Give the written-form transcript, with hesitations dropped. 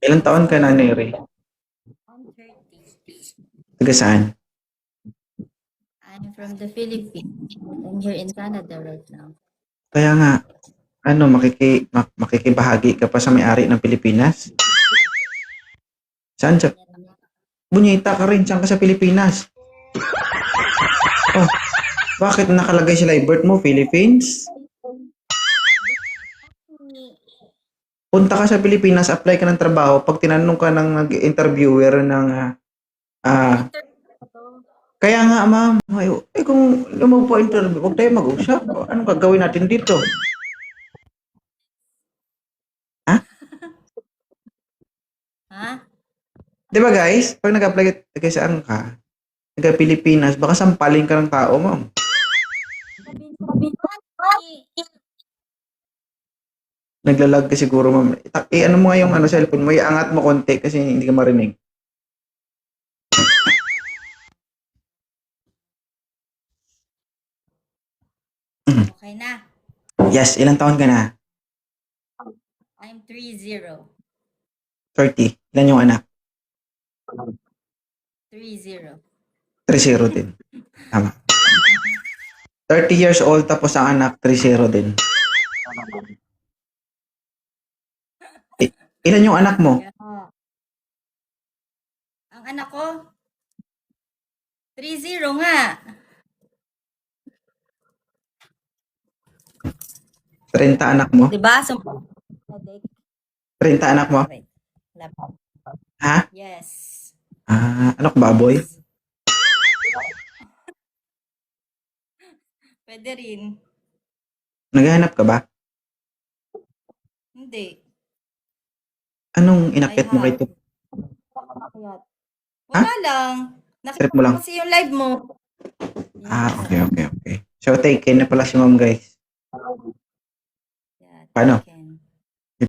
Ilang taon ka na, Neri? I'm 30. Taga saan? I'm from the Philippines. I'm here in Canada right now. Kaya nga, makikibahagi ka pa sa may-ari ng Pilipinas? Saan sa? Bunyita ka rin, saan ka sa Pilipinas? Oh, bakit nakalagay sa live birth mo, Philippines? Punta ka sa Pilipinas, apply ka ng trabaho, pag tinanong ka ng nag-interviewer ng kaya nga, ma'am, kung lumaw po interview, huwag tayo mag-usap. Anong gagawin natin dito? Ha? Ha? Di ba guys, pag nag-apply ka saan ka, taga-Pilipinas, baka sampalin ka ng tao, ma'am. Naglalag ka siguro, ma'am. Ano mo nga yung cellphone mo, iangat mo konti kasi hindi ka marinig. Okay na. Yes, ilang taon ka na? I'm 30. 30. Ilan yung anak? 30. 30 din. Tama. 30 years old tapos ang anak 30 din. Ilan yung anak mo? Yeah. Ang anak ko, 30 nga. 30 anak mo? Diba? 30 anak mo? Ha? Yes. Ano ka baboy? Pwede rin. Naghahanap ka ba? Hindi. Anong inakit mo kay Tup? Wala lang. Trip mo lang? Kasi yung live mo. Okay. So, taken na pala si ma'am, guys. Yeah, Paano?